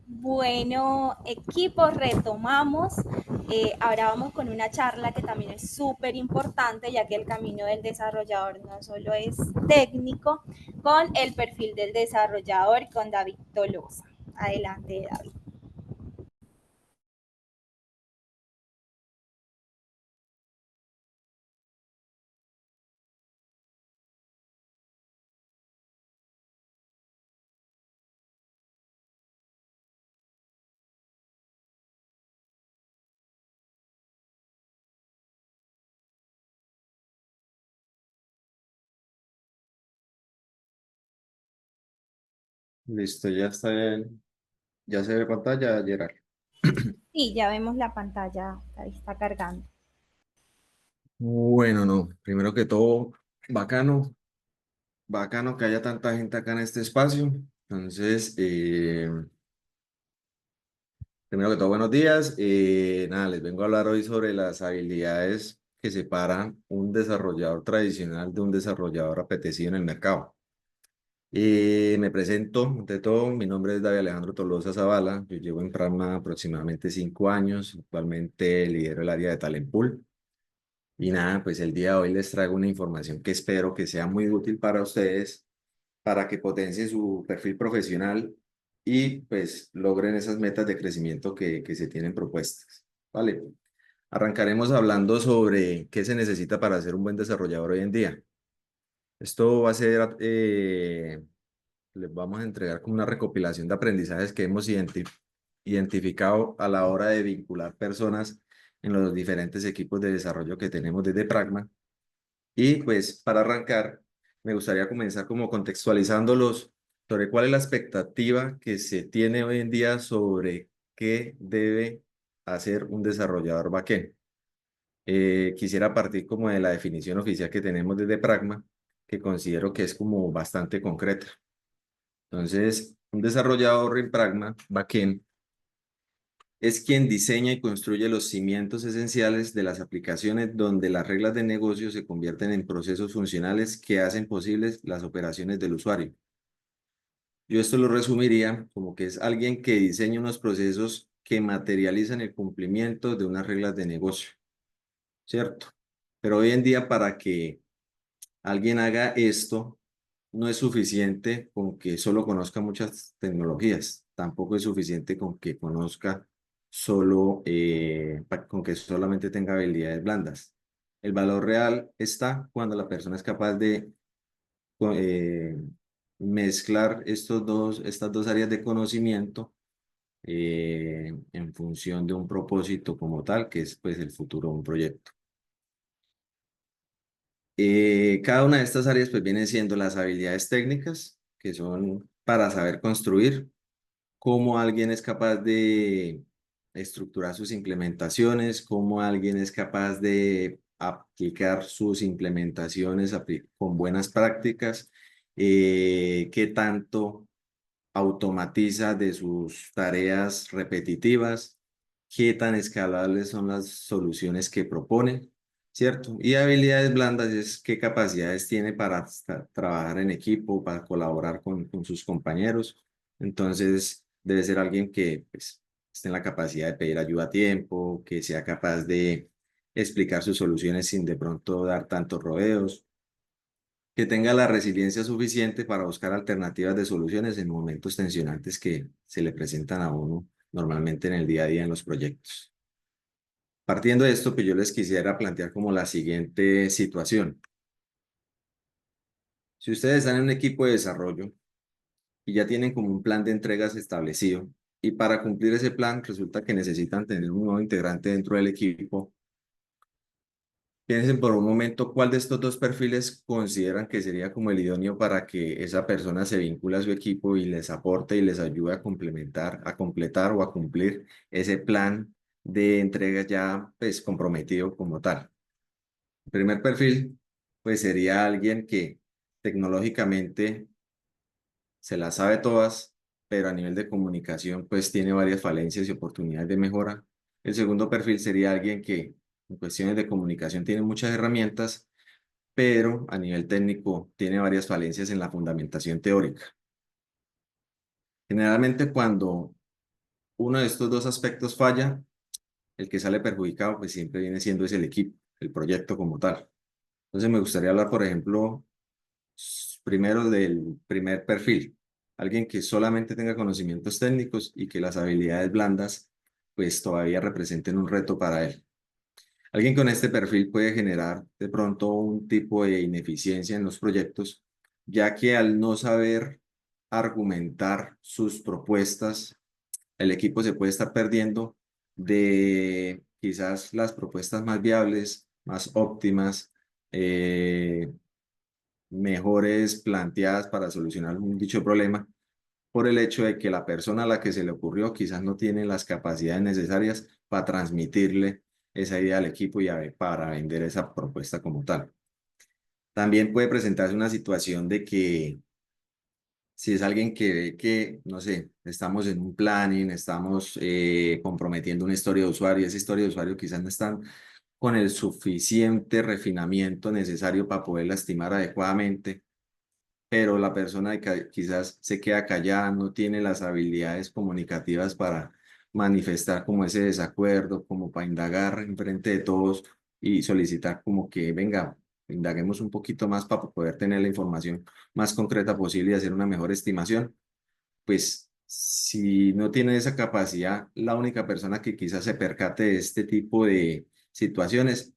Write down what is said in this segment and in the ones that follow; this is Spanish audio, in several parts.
Bueno, equipo, retomamos. Ahora vamos con una charla que también es súper importante, ya que el camino del desarrollador no solo es técnico, con el perfil del desarrollador con David Tolosa. Adelante, David. Listo, ya está bien. Ya se ve pantalla, Gerard. Sí, ya vemos la pantalla, ahí está cargando. Bueno, no, primero que todo, bacano, bacano que haya tanta gente acá en este espacio. Entonces, primero que todo, buenos días. Nada, les vengo a hablar hoy sobre las habilidades que separan un desarrollador tradicional de un desarrollador apetecido en el mercado. Me presento, ante todo, mi nombre es David Alejandro Tolosa Zavala, yo llevo en Pragma aproximadamente 5 años, actualmente lidero el área de Talent Pool. Y nada, pues el día de hoy les traigo una información que espero que sea muy útil para ustedes, para que potencien su perfil profesional y pues logren esas metas de crecimiento que se tienen propuestas. Vale, arrancaremos hablando sobre qué se necesita para ser un buen desarrollador hoy en día. Esto va a ser, les vamos a entregar como una recopilación de aprendizajes que hemos identificado a la hora de vincular personas en los diferentes equipos de desarrollo que tenemos desde Pragma. Y pues para arrancar, me gustaría comenzar como contextualizándolos sobre cuál es la expectativa que se tiene hoy en día sobre qué debe hacer un desarrollador backend. Quisiera partir como de la definición oficial que tenemos desde Pragma, que considero que es como bastante concreta. Entonces, un desarrollador en Pragma backend es quien diseña y construye los cimientos esenciales de las aplicaciones donde las reglas de negocio se convierten en procesos funcionales que hacen posibles las operaciones del usuario. Yo esto lo resumiría como que es alguien que diseña unos procesos que materializan el cumplimiento de unas reglas de negocio, ¿cierto? Pero hoy en día para que alguien haga esto, no es suficiente con que solo conozca muchas tecnologías, tampoco es suficiente con que conozca solo, con que solamente tenga habilidades blandas. El valor real está cuando la persona es capaz de eh, mezclar estas dos áreas de conocimiento en función de un propósito como tal, que es pues el futuro de un proyecto. Cada una de estas áreas pues viene siendo las habilidades técnicas, que son para saber construir, cómo alguien es capaz de estructurar sus implementaciones, cómo alguien es capaz de aplicar sus implementaciones con buenas prácticas, qué tanto automatiza de sus tareas repetitivas, qué tan escalables son las soluciones que propone, ¿cierto? Y habilidades blandas es qué capacidades tiene para trabajar en equipo, para colaborar con sus compañeros. Entonces, debe ser alguien que pues, esté en la capacidad de pedir ayuda a tiempo, que sea capaz de explicar sus soluciones sin de pronto dar tantos rodeos, que tenga la resiliencia suficiente para buscar alternativas de soluciones en momentos tensionantes que se le presentan a uno normalmente en el día a día en los proyectos. Partiendo de esto, pues yo les quisiera plantear como la siguiente situación. Si ustedes están en un equipo de desarrollo y ya tienen como un plan de entregas establecido, y para cumplir ese plan resulta que necesitan tener un nuevo integrante dentro del equipo. Piensen por un momento cuál de estos dos perfiles consideran que sería como el idóneo para que esa persona se vincule a su equipo y les aporte y les ayude a complementar, a completar o a cumplir ese plan de entrega ya pues comprometido como tal. El primer perfil pues sería alguien que tecnológicamente se las sabe todas, pero a nivel de comunicación pues tiene varias falencias y oportunidades de mejora. El segundo perfil sería alguien que en cuestiones de comunicación tiene muchas herramientas, pero a nivel técnico tiene varias falencias en la fundamentación teórica. Generalmente cuando uno de estos dos aspectos falla, el que sale perjudicado pues siempre viene siendo es el equipo, el proyecto como tal. Entonces me gustaría hablar, por ejemplo, primero del primer perfil, alguien que solamente tenga conocimientos técnicos y que las habilidades blandas pues todavía representen un reto para él. Alguien con este perfil puede generar de pronto un tipo de ineficiencia en los proyectos, ya que al no saber argumentar sus propuestas, el equipo se puede estar perdiendo de quizás las propuestas más viables, más óptimas, eh, mejores planteadas para solucionar un dicho problema, por el hecho de que la persona a la que se le ocurrió quizás no tiene las capacidades necesarias para transmitirle esa idea al equipo y para vender esa propuesta como tal. También puede presentarse una situación de que si es alguien que ve que, no sé, estamos en un planning, estamos comprometiendo una historia de usuario, y esa historia de usuario quizás no están con el suficiente refinamiento necesario para poderla estimar adecuadamente, pero la persona quizás se queda callada, no tiene las habilidades comunicativas para manifestar como ese desacuerdo, como para indagar en frente de todos y solicitar como que, venga, indaguemos un poquito más para poder tener la información más concreta posible y hacer una mejor estimación. Pues si no tiene esa capacidad, la única persona que quizás se percate de este tipo de situaciones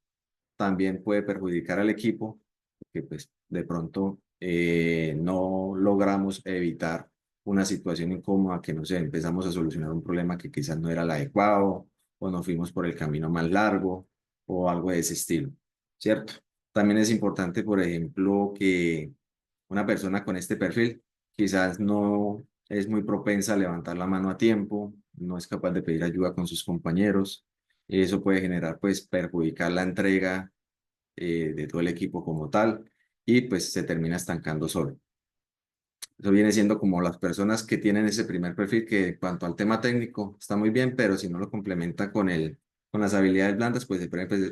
también puede perjudicar al equipo, porque pues de pronto no logramos evitar una situación incómoda que no sé, empezamos a solucionar un problema que quizás no era el adecuado, o nos fuimos por el camino más largo, o algo de ese estilo, ¿cierto? También es importante, por ejemplo, que una persona con este perfil quizás no es muy propensa a levantar la mano a tiempo, no es capaz de pedir ayuda con sus compañeros, y eso puede generar, pues, perjudicar la entrega de todo el equipo como tal y pues se termina estancando solo. Eso viene siendo como las personas que tienen ese primer perfil que en cuanto al tema técnico está muy bien, pero si no lo complementa con las habilidades blandas, pues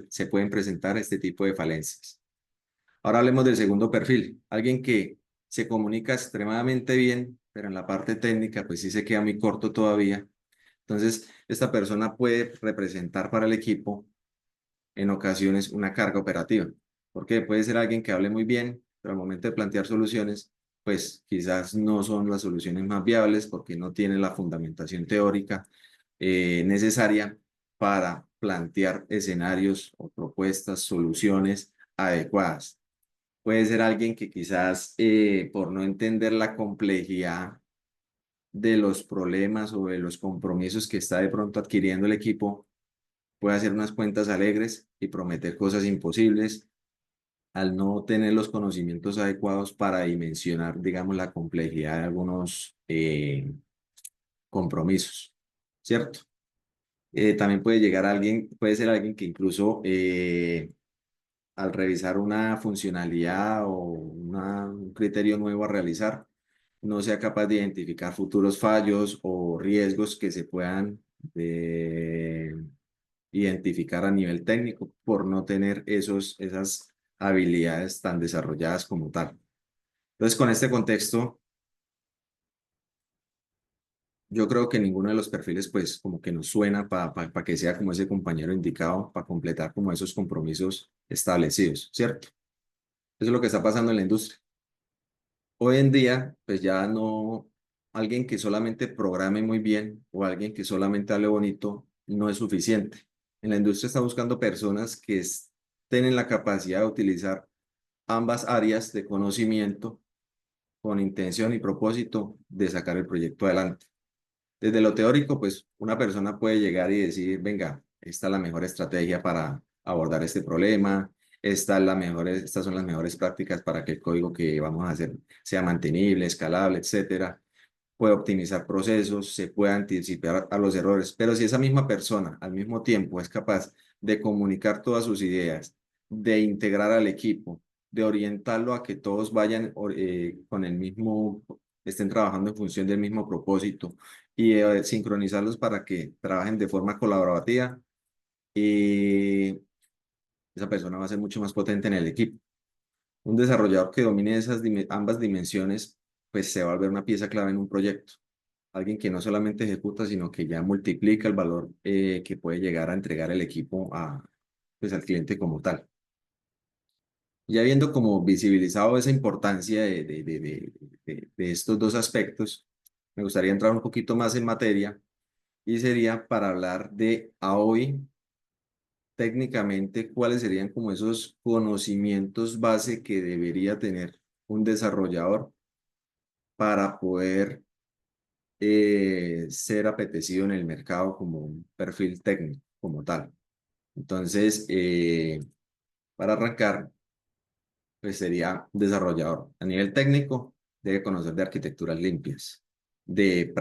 se pueden presentar este tipo de falencias. Ahora hablemos del segundo perfil, alguien que se comunica extremadamente bien, pero en la parte técnica pues sí se queda muy corto todavía. Entonces, esta persona puede representar para el equipo en ocasiones una carga operativa, porque puede ser alguien que hable muy bien, pero al momento de plantear soluciones, pues quizás no son las soluciones más viables porque no tiene la fundamentación teórica necesaria para plantear escenarios o propuestas, soluciones adecuadas. Puede ser alguien que quizás por no entender la complejidad de los problemas o de los compromisos que está de pronto adquiriendo el equipo, puede hacer unas cuentas alegres y prometer cosas imposibles al no tener los conocimientos adecuados para dimensionar, digamos, la complejidad de algunos compromisos, ¿cierto? También puede llegar alguien, puede ser alguien que incluso al revisar una funcionalidad o un criterio nuevo a realizar, no sea capaz de identificar futuros fallos o riesgos que se puedan identificar a nivel técnico por no tener esas habilidades tan desarrolladas como tal. Entonces, con este contexto, yo creo que ninguno de los perfiles, pues, como que nos suena para que sea como ese compañero indicado para completar como esos compromisos establecidos, ¿cierto? Eso es lo que está pasando en la industria. Hoy en día, pues ya no, alguien que solamente programe muy bien o alguien que solamente hable bonito no es suficiente. En la industria está buscando personas que tienen la capacidad de utilizar ambas áreas de conocimiento con intención y propósito de sacar el proyecto adelante. Desde lo teórico, pues una persona puede llegar y decir, venga, esta es la mejor estrategia para abordar este problema, estas son las mejores prácticas para que el código que vamos a hacer sea mantenible, escalable, etcétera. Puede optimizar procesos, se puede anticipar a los errores, pero si esa misma persona al mismo tiempo es capaz de comunicar todas sus ideas, de integrar al equipo, de orientarlo a que todos vayan con el mismo, estén trabajando en función del mismo propósito y sincronizarlos para que trabajen de forma colaborativa, y esa persona va a ser mucho más potente en el equipo. Un desarrollador que domine ambas dimensiones, pues se va a volver una pieza clave en un proyecto. alguien que no solamente ejecuta, sino que ya multiplica el valor que puede llegar a entregar el equipo pues, al cliente como tal. Ya habiendo como visibilizado esa importancia de estos dos aspectos, me gustaría entrar un poquito más en materia y sería para hablar de a hoy técnicamente cuáles serían como esos conocimientos base que debería tener un desarrollador para poder ser apetecido en el mercado como un perfil técnico, como tal. Entonces, para arrancar, pues sería desarrollador. A nivel técnico, debe conocer de arquitecturas limpias, de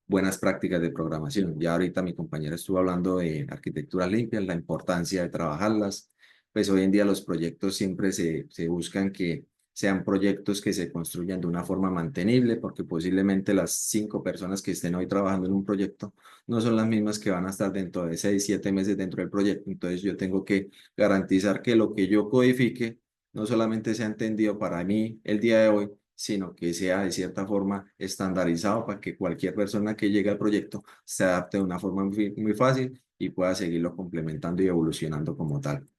buenas prácticas de programación. Ya ahorita mi compañera estuvo hablando de arquitecturas limpias, la importancia de trabajarlas. Pues hoy en día los proyectos siempre se buscan que sean proyectos que se construyan de una forma mantenible, porque posiblemente las 5 personas que estén hoy trabajando en un proyecto no son las mismas que van a estar dentro de 6, 7 meses dentro del proyecto. Entonces yo tengo que garantizar que lo que yo codifique no solamente sea entendido para mí el día de hoy, sino que sea de cierta forma estandarizado para que cualquier persona que llegue al proyecto se adapte de una forma muy fácil y pueda seguirlo complementando y evolucionando como tal.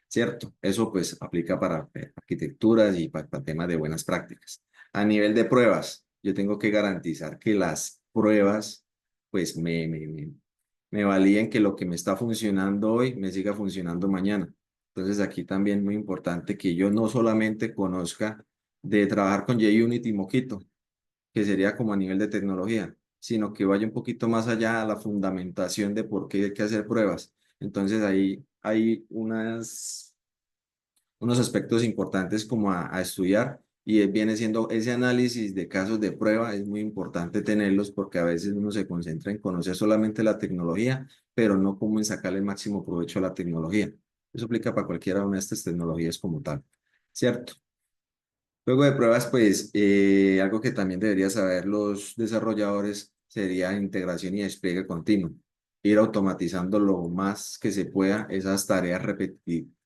¿Cierto? Eso pues aplica para arquitecturas y para temas de buenas prácticas. A nivel de pruebas, yo tengo que garantizar que las pruebas pues me validen que lo que me está funcionando hoy me siga funcionando mañana. Entonces aquí también muy importante que yo no solamente conozca de trabajar con JUnit y Mockito, que sería como a nivel de tecnología, sino que vaya un poquito más allá a la fundamentación de por qué hay que hacer pruebas. Entonces ahí hay unos aspectos importantes como a estudiar y viene siendo ese análisis de casos de prueba, es muy importante tenerlos porque a veces uno se concentra en conocer solamente la tecnología, pero no cómo en sacarle el máximo provecho a la tecnología. Eso aplica para cualquiera de estas tecnologías como tal, ¿cierto? Luego de pruebas, pues algo que también deberían saber los desarrolladores sería integración y despliegue continuo. Ir automatizando lo más que se pueda esas tareas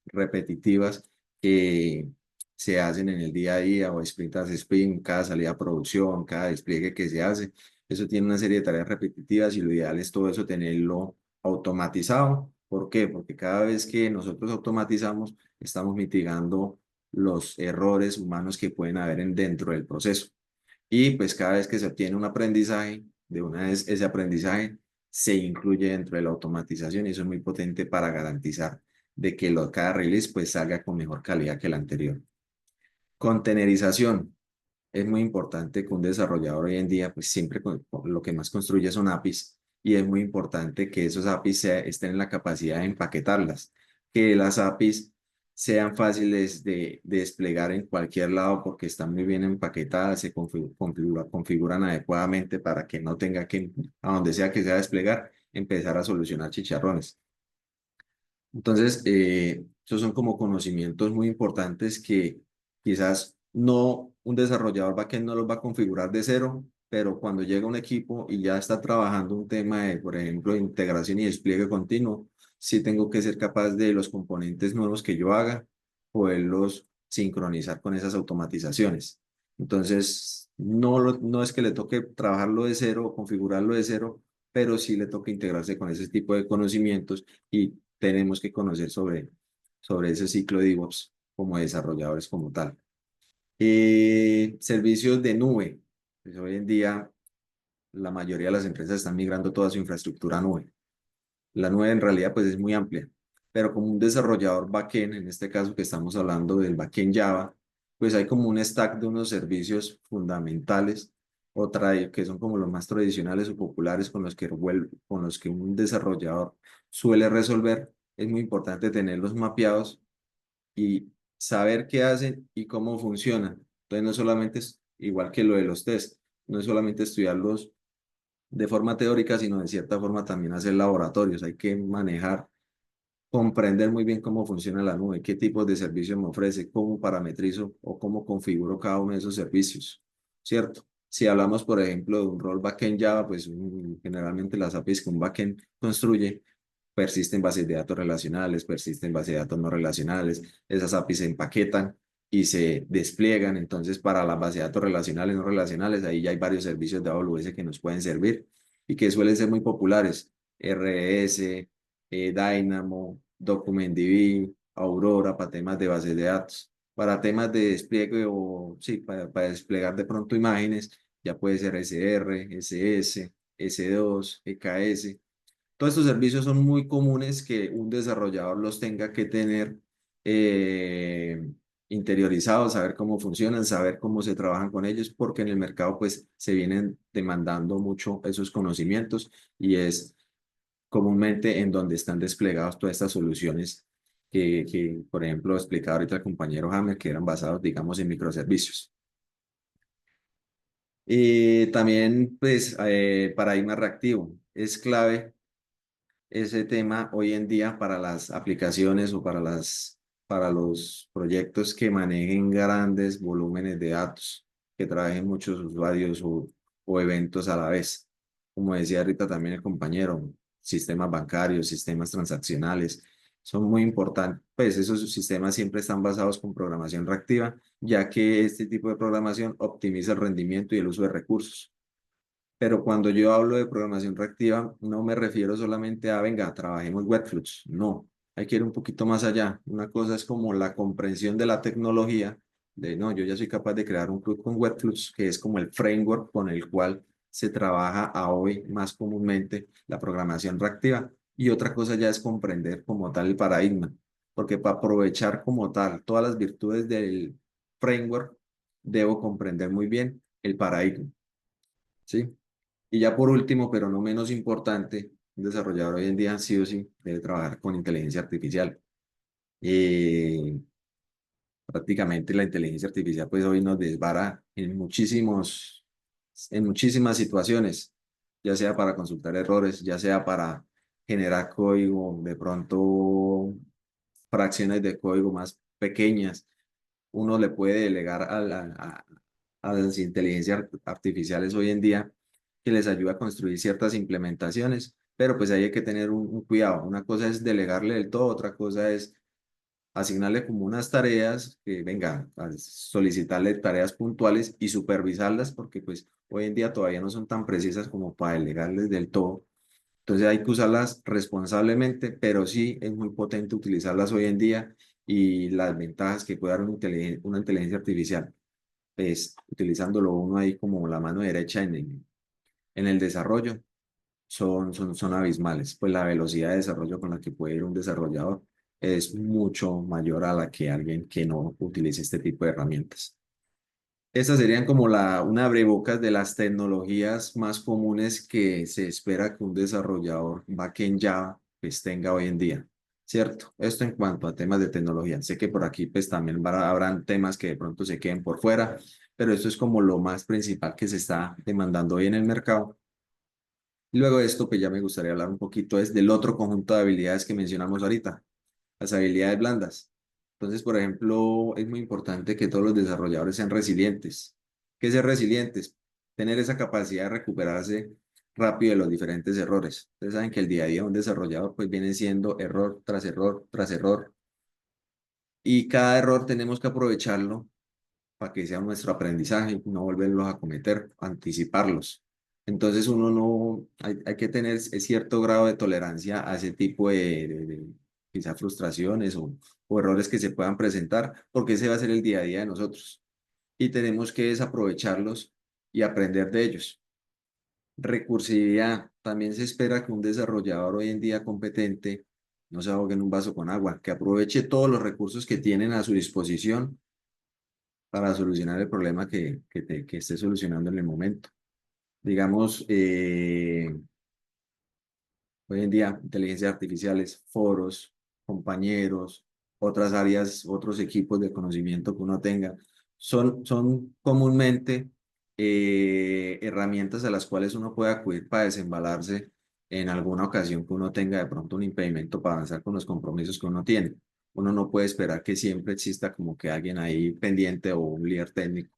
repetitivas que se hacen en el día a día o sprint tras sprint, cada salida a producción, cada despliegue que se hace. Eso tiene una serie de tareas repetitivas y lo ideal es todo eso tenerlo automatizado. ¿Por qué? Porque cada vez que nosotros automatizamos, estamos mitigando los errores humanos que pueden haber dentro del proceso. Y pues cada vez que se obtiene un aprendizaje, de una vez ese aprendizaje se incluye dentro de la automatización y eso es muy potente para garantizar de que cada release pues salga con mejor calidad que el anterior. Containerización. Es muy importante que un desarrollador hoy en día pues siempre lo que más construye son APIs y es muy importante que esos APIs estén en la capacidad de empaquetarlas, que las APIs sean fáciles de desplegar en cualquier lado porque están muy bien empaquetadas, se configuran adecuadamente para que no tenga que, a donde sea que sea desplegar, empezar a solucionar chicharrones. Entonces, esos son como conocimientos muy importantes que quizás no un desarrollador backend no los va a configurar de cero, pero cuando llega un equipo y ya está trabajando un tema de, por ejemplo, integración y despliegue continuo, sí tengo que ser capaz de los componentes nuevos que yo haga, poderlos sincronizar con esas automatizaciones. Entonces, no es que le toque trabajarlo de cero o configurarlo de cero, pero sí le toca integrarse con ese tipo de conocimientos y tenemos que conocer sobre ese ciclo de DevOps como desarrolladores como tal. Servicios de nube. Pues hoy en día la mayoría de las empresas están migrando toda su infraestructura a nube. La nube en realidad pues es muy amplia, pero como un desarrollador backend, en este caso que estamos hablando del backend Java, pues hay como un stack de unos servicios fundamentales que son como los más tradicionales o populares con los que un desarrollador suele resolver. Es muy importante tenerlos mapeados y saber qué hacen y cómo funcionan. Entonces no solamente es igual que lo de los test, no es solamente estudiarlos de forma teórica, sino de cierta forma también hacer laboratorios. Hay que manejar, comprender muy bien cómo funciona la nube, qué tipos de servicios me ofrece, cómo parametrizo o cómo configuro cada uno de esos servicios, ¿cierto? Si hablamos, por ejemplo, de un rol backend Java, pues generalmente las APIs que un backend construye persisten bases de datos relacionales, persisten bases de datos no relacionales, esas APIs se empaquetan y se despliegan. Entonces, para las bases de datos relacionales, no relacionales, ahí ya hay varios servicios de AWS que nos pueden servir y que suelen ser muy populares. RS, Dynamo, DocumentDB, Aurora para temas de bases de datos. Para temas de despliegue o sí, para desplegar de pronto imágenes, ya puede ser SR, SS, S2, EKS. Todos estos servicios son muy comunes que un desarrollador los tenga que tener eh, interiorizados, saber cómo funcionan, saber cómo se trabajan con ellos, porque en el mercado pues se vienen demandando mucho esos conocimientos y es comúnmente en donde están desplegados todas estas soluciones por ejemplo, explicaba ahorita el compañero Hammer, que eran basados, digamos, en microservicios. Y también, pues, paradigma reactivo. Es clave ese tema hoy en día para las aplicaciones o para los proyectos que manejen grandes volúmenes de datos, que trabajen muchos usuarios o eventos a la vez. Como decía ahorita también el compañero, sistemas bancarios, sistemas transaccionales, son muy importantes. Pues esos sistemas siempre están basados con programación reactiva, ya que este tipo de programación optimiza el rendimiento y el uso de recursos. Pero cuando yo hablo de programación reactiva, no me refiero solamente a, venga, trabajemos Webflux. No, hay que ir un poquito más allá. Una cosa es como la comprensión de la tecnología, de no, yo ya soy capaz de crear un club con Webflux, que es como el framework con el cual se trabaja a hoy más comúnmente la programación reactiva. Y otra cosa ya es comprender como tal el paradigma, porque para aprovechar como tal todas las virtudes del framework, debo comprender muy bien el paradigma. ¿Sí? Y ya por último, pero no menos importante, un desarrollador hoy en día sí o sí debe trabajar con inteligencia artificial. Y prácticamente la inteligencia artificial pues hoy nos desbara en muchísimas situaciones, ya sea para consultar errores, ya sea para generar código, de pronto fracciones de código más pequeñas. Uno le puede delegar a las inteligencias artificiales hoy en día que les ayuda a construir ciertas implementaciones, pero pues ahí hay que tener un cuidado. Una cosa es delegarle del todo, otra cosa es asignarle como unas tareas, que venga, a solicitarle tareas puntuales y supervisarlas, porque pues hoy en día todavía no son tan precisas como para delegarles del todo. Entonces hay que usarlas responsablemente, pero sí es muy potente utilizarlas hoy en día y las ventajas que puede dar una inteligencia artificial, pues utilizándolo uno ahí como la mano derecha en el desarrollo, son abismales. Pues la velocidad de desarrollo con la que puede ir un desarrollador es mucho mayor a la que alguien que no utilice este tipo de herramientas. Estas serían como una abrebocas de las tecnologías más comunes que se espera que un desarrollador backend Java pues tenga hoy en día, ¿cierto? Esto en cuanto a temas de tecnología. Sé que por aquí pues también habrán temas que de pronto se queden por fuera, pero esto es como lo más principal que se está demandando hoy en el mercado. Y luego de esto pues ya me gustaría hablar un poquito es del otro conjunto de habilidades que mencionamos ahorita, las habilidades blandas. Entonces, por ejemplo, es muy importante que todos los desarrolladores sean resilientes. ¿Qué es ser resilientes? Tener esa capacidad de recuperarse rápido de los diferentes errores. Ustedes saben que el día a día de un desarrollador pues viene siendo error tras error tras error y cada error tenemos que aprovecharlo para que sea nuestro aprendizaje, no volverlos a cometer, anticiparlos. Entonces uno no, hay que tener cierto grado de tolerancia a ese tipo de quizá frustraciones o errores que se puedan presentar, porque ese va a ser el día a día de nosotros. Y tenemos que desaprovecharlos y aprender de ellos. Recursividad. También se espera que un desarrollador hoy en día competente no se ahogue en un vaso con agua, que aproveche todos los recursos que tienen a su disposición para solucionar el problema que esté solucionando en el momento. Digamos, hoy en día, inteligencias artificiales, foros, compañeros, otras áreas, otros equipos de conocimiento que uno tenga, son comúnmente herramientas a las cuales uno puede acudir para desembalarse en alguna ocasión que uno tenga de pronto un impedimento para avanzar con los compromisos que uno tiene. Uno no puede esperar que siempre exista como que alguien ahí pendiente o un líder técnico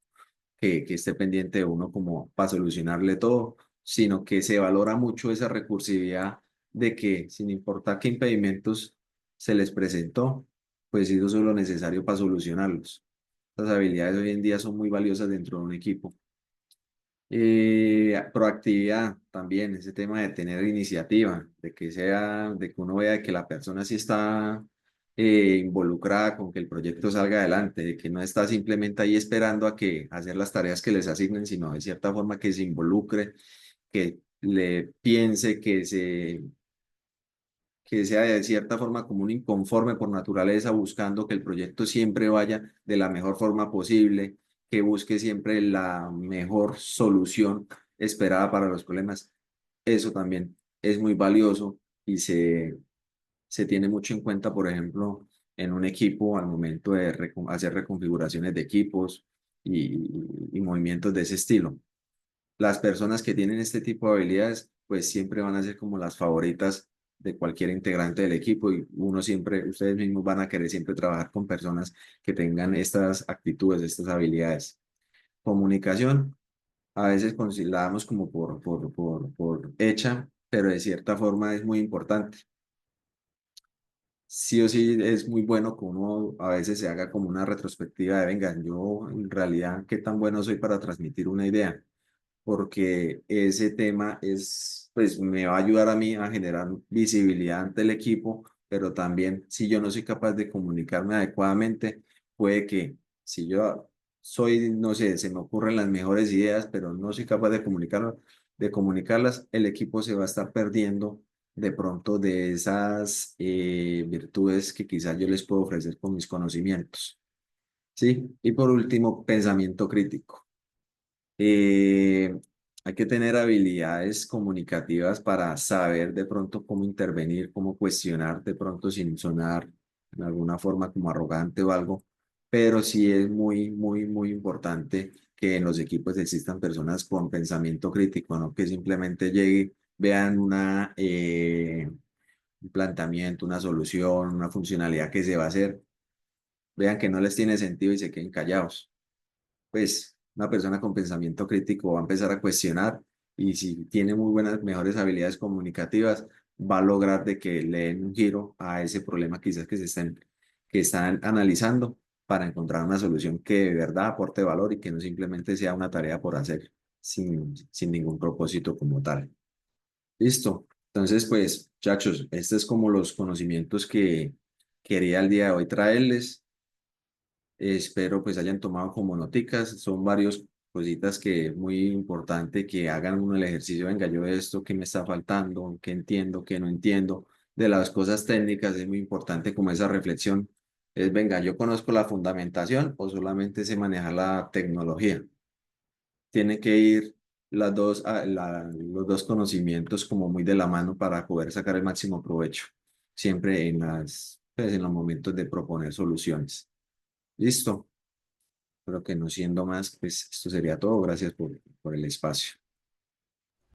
que esté pendiente de uno como para solucionarle todo, sino que se valora mucho esa recursividad de que sin importar qué impedimentos se les presentó, pues hizo lo necesario para solucionarlos. Estas habilidades hoy en día son muy valiosas dentro de un equipo. Proactividad también, ese tema de tener iniciativa, de que uno vea que la persona sí está involucrada con que el proyecto salga adelante, de que no está simplemente ahí esperando a que hacer las tareas que les asignen, sino de cierta forma que se involucre, que le piense, que sea de cierta forma como un inconforme por naturaleza, buscando que el proyecto siempre vaya de la mejor forma posible, que busque siempre la mejor solución esperada para los problemas. Eso también es muy valioso y se tiene mucho en cuenta, por ejemplo, en un equipo al momento de hacer reconfiguraciones de equipos y movimientos de ese estilo. Las personas que tienen este tipo de habilidades, pues siempre van a ser como las favoritas de cualquier integrante del equipo y uno siempre, ustedes mismos van a querer siempre trabajar con personas que tengan estas actitudes, estas habilidades. Comunicación, a veces la damos como por hecha, pero de cierta forma es muy importante. Sí o sí es muy bueno que uno a veces se haga como una retrospectiva de, venga, yo en realidad, ¿qué tan bueno soy para transmitir una idea? Porque ese tema pues me va a ayudar a mí a generar visibilidad ante el equipo, pero también si yo no soy capaz de comunicarme adecuadamente, puede que si yo soy, no sé, se me ocurren las mejores ideas, pero no soy capaz de comunicarlas, el equipo se va a estar perdiendo de pronto de esas virtudes que quizás yo les puedo ofrecer con mis conocimientos. ¿Sí? Y por último, pensamiento crítico. Eh, Hay que tener habilidades comunicativas para saber de pronto cómo intervenir, cómo cuestionar de pronto sin sonar de alguna forma como arrogante o algo, pero sí es muy, muy, muy importante que en los equipos existan personas con pensamiento crítico, no que simplemente lleguen, vean un planteamiento, una solución, una funcionalidad que se va a hacer, vean que no les tiene sentido y se queden callados. Pues una persona con pensamiento crítico va a empezar a cuestionar y si tiene muy buenas, mejores habilidades comunicativas, va a lograr de que le den un giro a ese problema quizás que están analizando para encontrar una solución que de verdad aporte valor y que no simplemente sea una tarea por hacer sin ningún propósito como tal. Listo. Entonces, pues, muchachos, estos es como los conocimientos que quería el día de hoy traerles. Espero pues hayan tomado como noticas, son varios cositas que es muy importante que hagan uno el ejercicio, venga, yo esto, qué me está faltando, qué entiendo, qué no entiendo, de las cosas técnicas es muy importante como esa reflexión, es venga, yo conozco la fundamentación o solamente sé manejar la tecnología. Tiene que ir los dos conocimientos como muy de la mano para poder sacar el máximo provecho, siempre pues, en los momentos de proponer soluciones. Listo. Creo que no siendo más, pues esto sería todo. Gracias por el espacio.